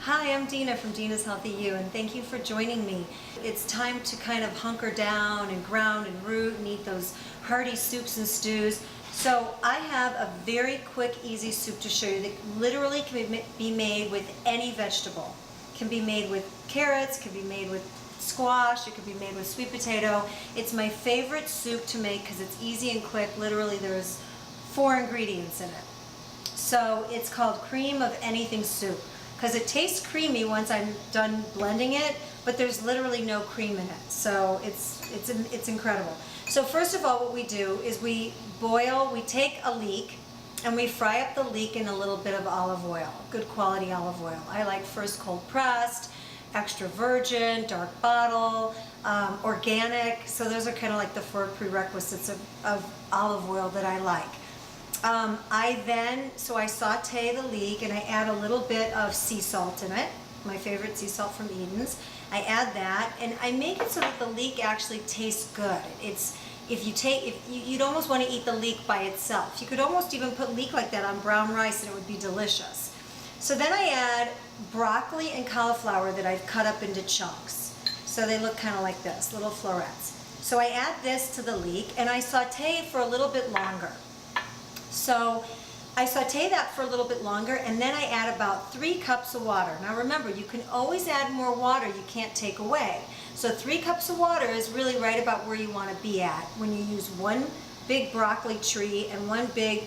Hi, I'm Dena from Dena's Healthy You, and thank you for joining me. It's time to kind of hunker down and ground and root and eat those hearty soups and stews. So I have a very quick, easy soup to show you that literally can be made with any vegetable. It can be made with carrots, can be made with squash, it could be made with sweet potato. It's my favorite soup to make because it's easy and quick. Literally there's 4 ingredients in it. So it's called cream of anything soup, because it tastes creamy once I'm done blending it, but there's literally no cream in it. So it's incredible. So first of all, what we do is we take a leek and we fry up the leek in a little bit of olive oil, good quality olive oil. I like first cold pressed, extra virgin, dark bottle, organic. So those are kind of like the 4 prerequisites of olive oil that I like. I saute the leek and I add a little bit of sea salt in it, my favorite sea salt from Eden's. I add that and I make it so that the leek actually tastes good. You'd almost want to eat the leek by itself. You could almost even put leek like that on brown rice and it would be delicious. So then I add broccoli and cauliflower that I've cut up into chunks. So they look kind of like this, little florets. So I add this to the leek and I saute it for a little bit longer. So I saute that for a little bit longer and then I add about 3 cups of water. Now remember, you can always add more water, you can't take away. So 3 cups of water is really right about where you want to be at when you use 1 big broccoli tree and 1 big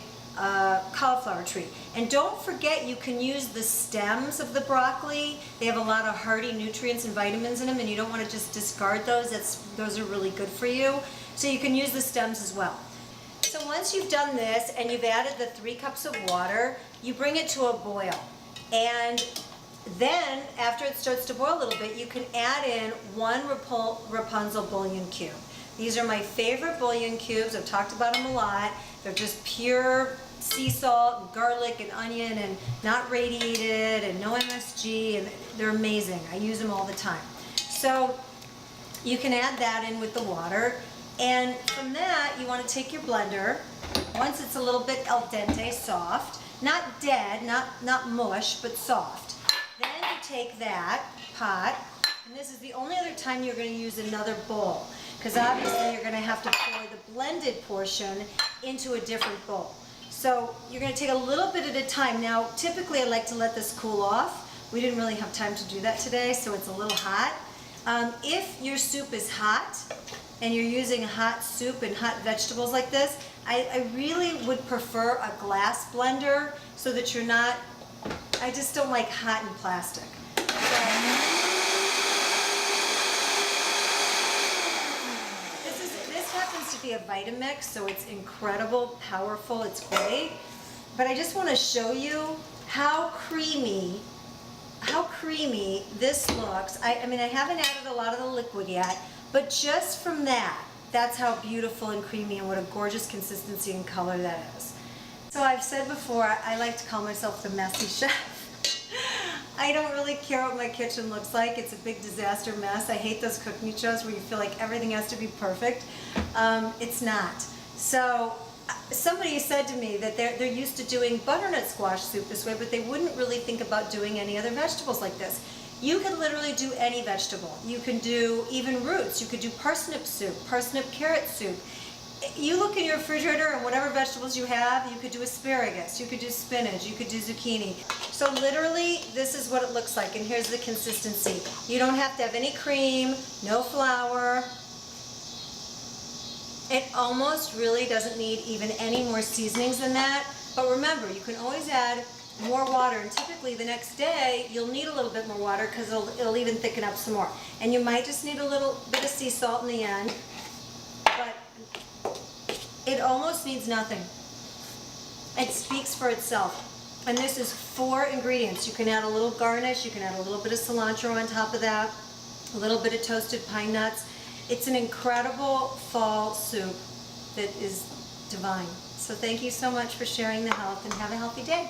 cauliflower tree. And don't forget, you can use the stems of the broccoli. They have a lot of hearty nutrients and vitamins in them and you don't want to just discard those. Those are really good for you. So you can use the stems as well. So once you've done this and you've added the 3 cups of water, you bring it to a boil. And then after it starts to boil a little bit, you can add in 1 Rapunzel bouillon cube. These are my favorite bouillon cubes. I've talked about them a lot. They're just pure sea salt and garlic and onion and not radiated and no MSG, and they're amazing. I use them all the time. So you can add that in with the water. And from that, you want to take your blender, once it's a little bit al dente, soft, not dead, not mush, but soft. Then you take that pot, and this is the only other time you're going to use another bowl, because obviously you're going to have to pour the blended portion into a different bowl. So you're going to take a little bit at a time. Now, typically I like to let this cool off. We didn't really have time to do that today, so it's a little hot. If your soup is hot, and you're using hot soup and hot vegetables like this, I really would prefer a glass blender so that you're not, I just don't like hot and plastic. So, this happens to be a Vitamix, so it's incredible, powerful, it's great. But I just want to show you how creamy this looks. I mean, I haven't added a lot of the liquid yet, but just from that, that's how beautiful and creamy and what a gorgeous consistency and color that is. So I've said before, I like to call myself the messy chef. I don't really care what my kitchen looks like. It's a big disaster mess. I hate those cooking shows where you feel like everything has to be perfect. It's not. So somebody said to me that they're used to doing butternut squash soup this way, but they wouldn't really think about doing any other vegetables like this. You can literally do any vegetable. You can do even roots. You could do parsnip soup, parsnip carrot soup. You look in your refrigerator and whatever vegetables you have, you could do asparagus, you could do spinach, you could do zucchini. So literally, this is what it looks like, and here's the consistency. You don't have to have any cream, no flour. It almost really doesn't need even any more seasonings than that. But remember, you can always add more water, and typically the next day you'll need a little bit more water because it'll even thicken up some more. And you might just need a little bit of sea salt in the end, but it almost needs nothing. It speaks for itself. And this is 4 ingredients. You can add a little garnish, you can add a little bit of cilantro on top of that, a little bit of toasted pine nuts. It's an incredible fall soup that is divine. So thank you so much for sharing the health, and have a healthy day.